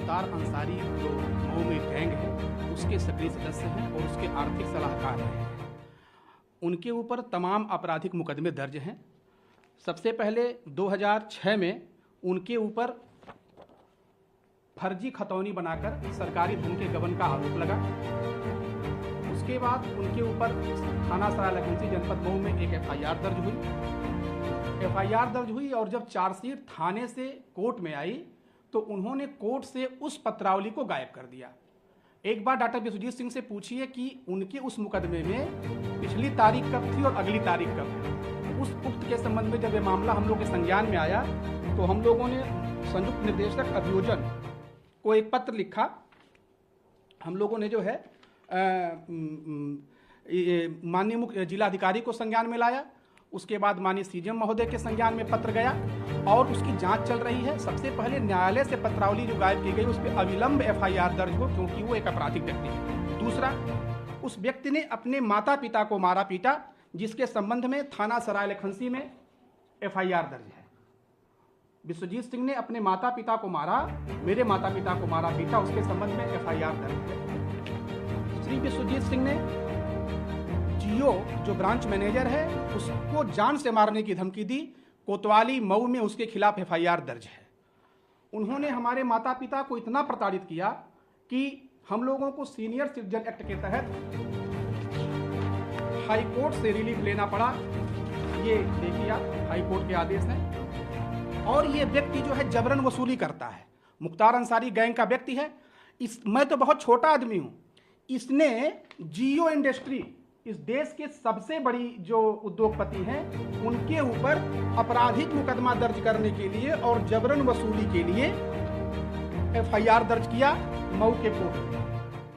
मुख्तार अंसारी जो मऊ में गैंग है उसके सक्रिय सदस्य हैं और उसके आर्थिक सलाहकार हैं। उनके ऊपर तमाम आपराधिक मुकदमे दर्ज हैं। सबसे पहले 2006 में उनके ऊपर फर्जी खतौनी बनाकर सरकारी धन के गबन का आरोप लगा। उसके बाद उनके ऊपर थाना सरायरकंसी जनपद मऊ में एक एफआईआर दर्ज हुई और जब चार्जशीट थाने से कोर्ट में आई तो उन्होंने कोर्ट से उस पत्रावली को गायब कर दिया। एक बार डॉक्टर विश्वजीत सिंह से पूछिए कि उनके उस मुकदमे में पिछली तारीख कब थी और अगली तारीख कब है। उस उक्त के संबंध में जब ये मामला हम लोग के संज्ञान में आया तो हम लोगों ने संयुक्त निर्देशक अभियोजन को एक पत्र लिखा। हम लोगों ने जो है माननीय मुख्य जिलाधिकारी को संज्ञान में लाया। उसके बाद माननीय सीजेएम महोदय के संज्ञान में पत्र गया और उसकी जांच चल रही है। सबसे पहले न्यायालय से पत्रावली जो गायब की गई उस पर अविलंब एफआईआर दर्ज हो, क्योंकि वो एक आपराधिक व्यक्ति है। दूसरा, उस व्यक्ति ने अपने माता पिता को मारा पीटा, जिसके संबंध में थाना सरायरकंसी में एफआईआर दर्ज है। विश्वजीत सिंह ने अपने माता पिता को मारा, मेरे माता पिता को मारा पीटा, उसके संबंध में एफआईआर दर्ज है। श्री विश्वजीत सिंह ने जियो जो ब्रांच मैनेजर है उसको जान से मारने की धमकी दी। कोतवाली मऊ में उसके खिलाफ एफआईआर दर्ज है। उन्होंने हमारे माता पिता को इतना प्रताड़ित किया कि हम लोगों को सीनियर सिटीजन एक्ट के तहत हाई कोर्ट से रिलीफ लेना पड़ा। ये देखिए आप, हाई कोर्ट के आदेश हैं। और ये व्यक्ति जो है जबरन वसूली करता है। मुख्तार अंसारी गैंग का व्यक्ति है। मैं तो बहुत छोटा आदमी हूं। इसने जियो इंडस्ट्री, इस देश के सबसे बड़ी जो उद्योगपति हैं, उनके ऊपर आपराधिक मुकदमा दर्ज करने के लिए और जबरन वसूली के लिए एफआईआर दर्ज किया मऊ के कोर्ट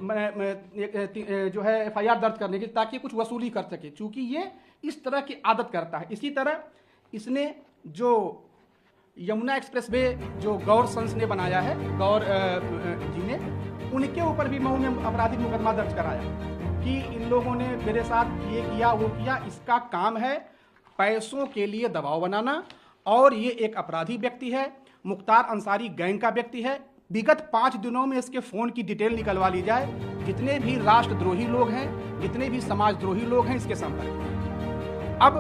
में जो है एफआईआर दर्ज करने की, ताकि कुछ वसूली कर सके, चूंकि ये इस तरह की आदत करता है। इसी तरह इसने जो यमुना एक्सप्रेस वे जो गौर संस ने बनाया है, गौर जी ने, उनके ऊपर भी मऊ में आपराधिक मुकदमा दर्ज कराया कि इन लोगों ने मेरे साथ ये किया वो किया। इसका काम है पैसों के लिए दबाव बनाना और ये एक अपराधी व्यक्ति है। मुख्तार अंसारी गैंग का व्यक्ति है। विगत 5 दिनों में इसके फोन की डिटेल निकलवा ली जाए। जितने भी राष्ट्रद्रोही लोग हैं, जितने भी समाजद्रोही लोग हैं, इसके संपर्क में। अब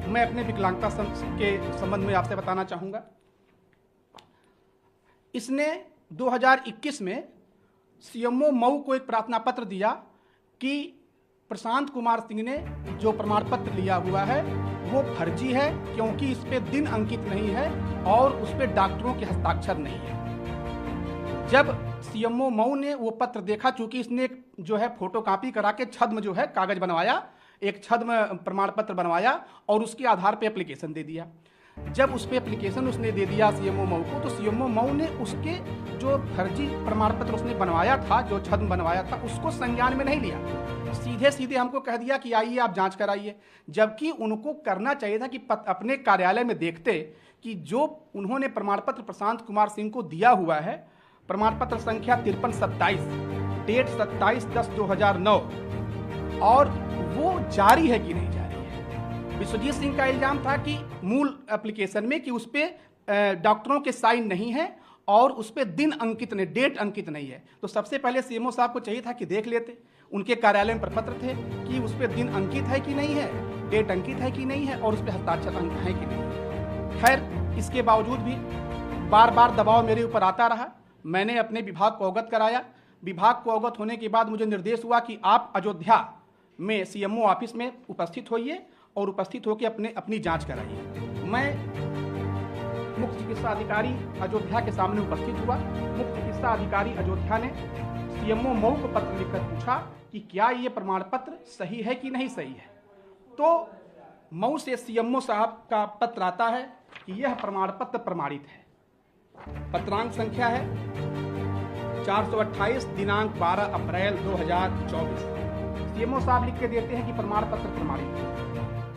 मैं अपने विकलांगता के संबंध में आपसे बताना चाहूंगा। इसने 2021 में सीएमओ मऊ को एक प्रार्थना पत्र दिया कि प्रशांत कुमार सिंह ने जो प्रमाण पत्र लिया हुआ है वो फर्जी है, क्योंकि इस पे दिन अंकित नहीं है और उस पे डॉक्टरों के हस्ताक्षर नहीं है। जब सीएमओ मऊ ने वो पत्र देखा, चूंकि इसने जो है फोटोकॉपी करा के छद्म जो है कागज बनवाया, एक छद्म प्रमाण पत्र बनवाया और उसके आधार पे एप्लीकेशन दे दिया। जब उस पे एप्लीकेशन उसने दे दिया सीएमओ मऊ को, तो सीएमओ मऊ ने उसके जो फर्जी प्रमाण पत्र उसने बनवाया था, जो छद्म बनवाया था, उसको संज्ञान में नहीं लिया। सीधे सीधे हमको कह दिया कि आइए आप जांच कराइए। जबकि उनको करना चाहिए था कि अपने कार्यालय में देखते कि जो उन्होंने प्रमाण पत्र प्रशांत कुमार सिंह को दिया हुआ है, प्रमाण पत्र संख्या 5327, डेट 27/10/2009, और वो जारी है कि नहीं जारी है। विश्वजीत सिंह का इल्जाम था कि मूल एप्लीकेशन में कि उस पर डॉक्टरों के साइन नहीं है और उस पर दिन अंकित नहीं, डेट अंकित नहीं है। तो सबसे पहले सीएमओ साहब को चाहिए था कि देख लेते। उनके कार्यालय में प्रपत्र थे कि उस पर दिन अंकित है कि नहीं है, डेट अंकित है कि नहीं है और उस पर हस्ताक्षर अंक है कि नहीं। खैर, इसके बावजूद भी बार बार दबाव मेरे ऊपर आता रहा। मैंने अपने विभाग को अवगत कराया। विभाग को अवगत होने के बाद मुझे निर्देश हुआ कि आप अयोध्या में सीएमओ ऑफिस में उपस्थित होइए और उपस्थित होकर अपनी जांच कराइए। मैं मुख्य चिकित्सा अधिकारी अयोध्या के सामने उपस्थित हुआ। मुख्य चिकित्सा अधिकारी अयोध्या ने सीएमओ मऊ को पत्र लिखकर पूछा कि क्या ये प्रमाण पत्र सही है कि नहीं सही है। तो मऊ से सीएमओ साहब का पत्र आता है कि यह प्रमाण पत्र प्रमाणित है। पत्रांक संख्या है 428, दिनांक 12 अप्रैल 2024। सीएमओ साहब लिख के देते हैं कि प्रमाण पत्र प्रमाणित है।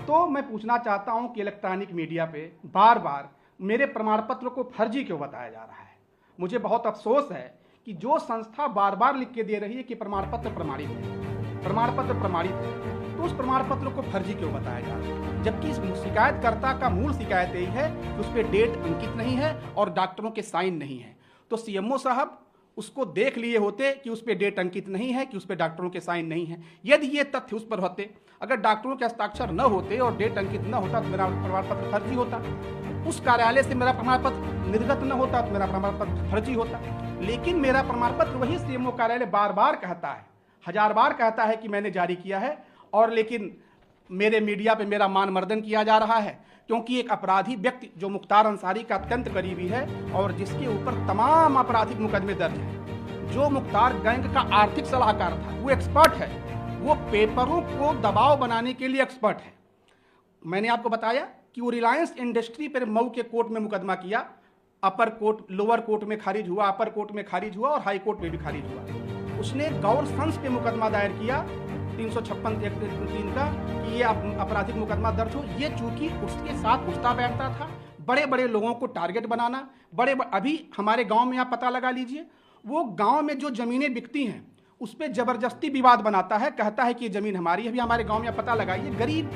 तो मैं पूछना चाहता हूं कि इलेक्ट्रॉनिक मीडिया पे बार बार मेरे प्रमाण पत्र को फर्जी क्यों बताया जा रहा है। मुझे बहुत अफसोस है कि जो संस्था बार बार लिख के दे रही है कि प्रमाण पत्र प्रमाणित है, प्रमाण पत्र प्रमाणित है, तो उस प्रमाण पत्र को फर्जी क्यों बताया जा रहा है। जबकि इस शिकायतकर्ता का मूल शिकायत यही है कि उस पर डेट अंकित नहीं है और डॉक्टरों के साइन नहीं है। तो सीएमओ साहब उसको देख लिए होते कि उस पर डेट अंकित नहीं है, कि उस पर डॉक्टरों के साइन नहीं है। यदि ये तथ्य उस पर होते, अगर डॉक्टरों के हस्ताक्षर न होते और डेट अंकित न होता तो मेरा प्रमाण पत्र फर्जी होता, उस कार्यालय से मेरा प्रमाण पत्र निर्गत न होता तो मेरा प्रमाण पत्र फर्जी होता। लेकिन मेरा प्रमाण पत्र वही सीएमओ कार्यालय बार बार कहता है, 1000 बार कहता है कि मैंने जारी किया है, और लेकिन मेरे मीडिया पे मेरा मान मर्दन किया जा रहा है, क्योंकि एक अपराधी व्यक्ति जो मुख्तार अंसारी का अत्यंत करीबी है और जिसके ऊपर तमाम आपराधिक मुकदमे दर्ज हैं, जो मुख्तार गैंग का आर्थिक सलाहकार था, वो एक्सपर्ट है, वो पेपरों को दबाव बनाने के लिए एक्सपर्ट है। मैंने आपको बताया कि वो रिलायंस इंडस्ट्री पर मऊ के कोर्ट में मुकदमा किया, अपर कोर्ट, लोअर कोर्ट में खारिज हुआ, अपर कोर्ट में खारिज हुआ और हाई कोर्ट में भी खारिज हुआ। उसने गौर संस पे मुकदमा दायर किया 356(3) का कि ये आपराधिक मुकदमा दर्ज हो। ये चूंकि उसके साथ उठता बैठता था, बड़े बड़े लोगों को टारगेट बनाना, अभी हमारे गांव में आप पता लगा लीजिए, वो गांव में जो जमीनें बिकती हैं उस पर जबरदस्ती विवाद बनाता है, कहता है कि ये जमीन हमारी है। अभी हमारे गांव में पता लगाइए, गरीब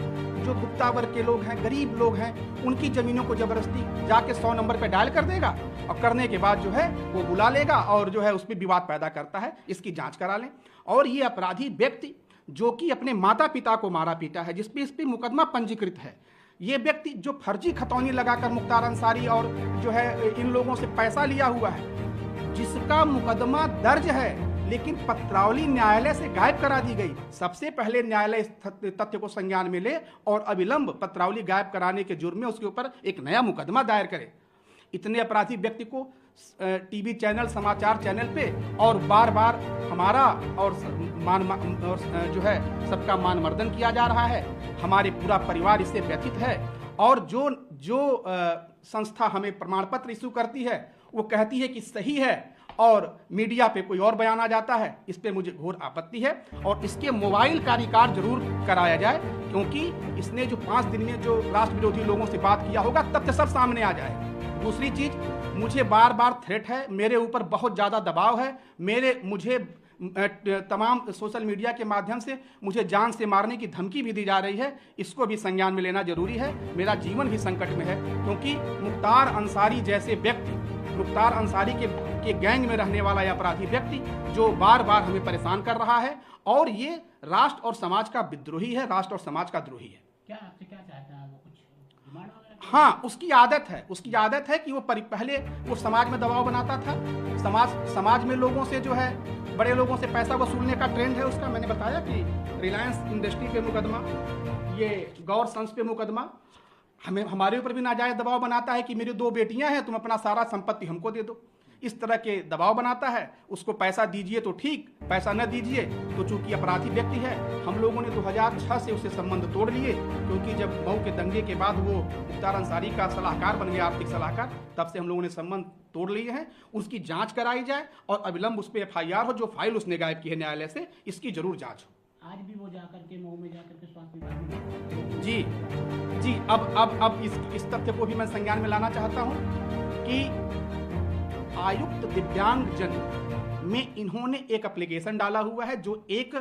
जो गुप्ता वर्ग के लोग हैं, गरीब लोग हैं, उनकी जमीनों को जबरदस्ती जाके 100 नंबर पे डायल कर देगा और करने के बाद जो है वो बुला लेगा और जो है उस पर विवाद पैदा करता है। इसकी जांच करा लें। और ये अपराधी व्यक्ति जो कि अपने माता पिता को मारा पीटा है, जिस पे मुकदमा पंजीकृत है, ये व्यक्ति जो फर्जी खतौनी लगाकर मुख्तार अंसारी और जो है इन लोगों से पैसा लिया हुआ है, जिसका मुकदमा दर्ज है लेकिन पत्रावली न्यायालय से गायब करा दी गई। सबसे पहले न्यायालय इस तथ्य को संज्ञान में ले और अविलंब पत्रावली गायब कराने के जुर्म में उसके ऊपर एक नया मुकदमा दायर करे। इतने अपराधी व्यक्ति को टीवी चैनल, समाचार चैनल पे और बार बार हमारा और जो है सबका मान मर्दन किया जा रहा है। हमारे पूरा परिवार इससे व्यथित है। और जो संस्था हमें प्रमाण पत्र इशू करती है वो कहती है कि सही है और मीडिया पे कोई और बयान आ जाता है। इस पे मुझे घोर आपत्ति है और इसके मोबाइल का रिकॉर्ड जरूर कराया जाए, क्योंकि इसने जो 5 दिन में जो राष्ट्र विरोधी लोगों से बात किया होगा तब सब सामने आ जाए। दूसरी चीज, मुझे बार बार थ्रेट है, मेरे ऊपर बहुत ज़्यादा दबाव है, मुझे तमाम सोशल मीडिया के माध्यम से मुझे जान से मारने की धमकी भी दी जा रही है। इसको भी संज्ञान में लेना जरूरी है। मेरा जीवन भी संकट में है, क्योंकि मुख्तार अंसारी जैसे व्यक्ति, मुख्तार अंसारी के गैंग में रहने वाला यह अपराधी व्यक्ति जो बार बार हमें परेशान कर रहा है और ये राष्ट्र और समाज का विद्रोही है, राष्ट्र और समाज का द्रोही है। क्या आपसे क्या चाहता है वो? कुछ डिमांड वगैरह? हाँ, उसकी आदत है कि वो पहले वो समाज में दबाव बनाता था। समाज में लोगों से जो है, बड़े लोगों से पैसा वसूलने का ट्रेंड है उसका। मैंने बताया कि रिलायंस इंडस्ट्री पे मुकदमा, ये गौर संस पे मुकदमा, हमारे ऊपर भी नाजायज दबाव बनाता है कि मेरी 2 बेटियां हैं, तुम अपना सारा संपत्ति हमको दे दो। इस तरह के दबाव बनाता है। उसको पैसा दीजिए तो ठीक, पैसा न दीजिए तो चूंकि अपराधी व्यक्ति है, हम लोगों ने 2006 से उससे संबंध तोड़ लिए, क्योंकि जब मऊ के दंगे के बाद वो मुख्तार अंसारी का सलाहकार बन गया, आर्थिक सलाहकार, तब से हम लोगों ने संबंध तोड़ लिए हैं। उसकी जांच कराई जाए और अविलंब उस पर FIR हो। जो फाइल उसने गायब की है न्यायालय से, इसकी जरूर जांच हो। आज भी वो जाकर के मऊ में जाकर के स्वास्थ्य विभाग में जी, अब इस तथ्य को भी मैं संज्ञान में लाना चाहता हूं कि आयुक्त दिव्यांग जन में इन्होंने एक एप्लीकेशन डाला हुआ है, जो एक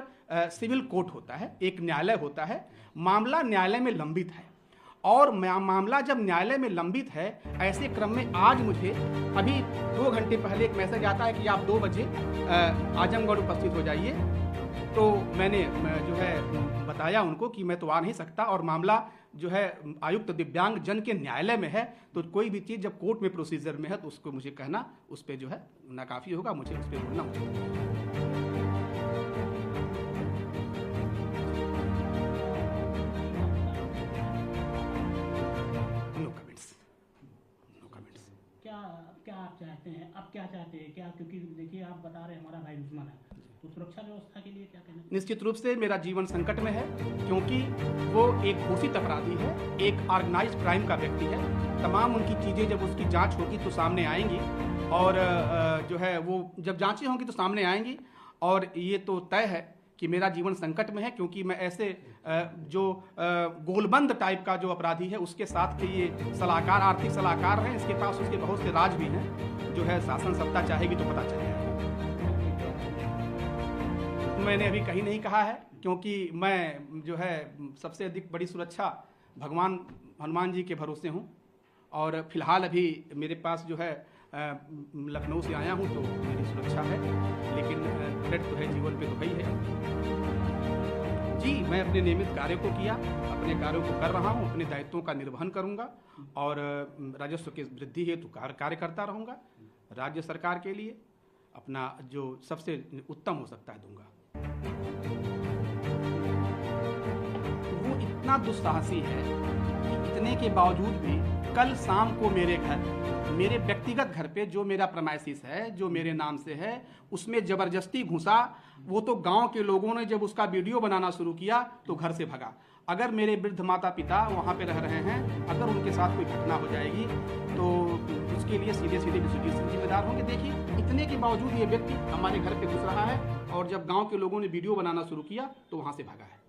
सिविल कोर्ट होता है, एक न्यायालय होता है। मामला न्यायालय में लंबित है और मामला जब न्यायालय में लंबित है, ऐसे क्रम में आज मुझे अभी 2 घंटे पहले एक मैसेज आता है कि आप 2 बजे आजमगढ़ उपस्थित हो जाइए। तो मैंने जो है बताया उनको कि मैं तो आ नहीं सकता और मामला जो है आयुक्त दिव्यांग जन के न्यायालय में है, तो कोई भी चीज़ जब कोर्ट में प्रोसीजर में है तो उसको मुझे कहना उस पर जो है नाकाफी होगा, मुझे उस पर बोलना होगा। क्या आप चाहते हैं? अब क्या चाहते हैं? क्या, क्योंकि देखिए आप बता रहे हैं हमारा भाई दुश्मन है, तो सुरक्षा व्यवस्था के लिए क्या कहना? निश्चित रूप से मेरा जीवन संकट में है, क्योंकि वो एक घोषित अपराधी है, एक ऑर्गेनाइज्ड क्राइम का व्यक्ति है। तमाम उनकी चीज़ें जब उसकी जांच होगी तो सामने आएंगी और जो है वो जब जांचें होंगी तो सामने आएंगी। और ये तो तय है कि मेरा जीवन संकट में है, क्योंकि मैं ऐसे जो गोलबंद टाइप का जो अपराधी है उसके साथ के ये सलाहकार, आर्थिक सलाहकार हैं, इसके पास उसके बहुत से राज भी हैं। जो है शासन सत्ता चाहेगी तो पता चल जाएगा। मैंने अभी कहीं नहीं कहा है, क्योंकि मैं जो है सबसे अधिक बड़ी सुरक्षा भगवान हनुमान जी के भरोसे हूँ। और फिलहाल अभी मेरे पास जो है लखनऊ से आया हूँ तो मेरी सुरक्षा है, लेकिन थ्रेट तो है, जीवन पे तो है ही है। जी, मैं अपने नियमित कार्य को किया, अपने कार्यों को कर रहा हूँ, अपने दायित्वों का निर्वहन करूँगा और राजस्व की वृद्धि हेतु कार्य करता रहूँगा। राज्य सरकार के लिए अपना जो सबसे उत्तम हो सकता है दूंगा। वो इतना दुस्साहसी है कि इतने के बावजूद भी कल शाम को मेरे व्यक्तिगत घर पे जो मेरा प्रमाइसिस है, जो मेरे नाम से है, उसमें जबरदस्ती घुसा। वो तो गांव के लोगों ने जब उसका वीडियो बनाना शुरू किया तो घर से भगा। अगर मेरे वृद्ध माता पिता वहाँ पे रह रहे हैं, अगर उनके साथ कोई घटना हो जाएगी तो उसके लिए सीधे जिम्मेदार होंगे। देखिए, इतने के बावजूद ये व्यक्ति हमारे घर पे घुस रहा है और जब गांव के लोगों ने वीडियो बनाना शुरू किया तो वहाँ से भागा है।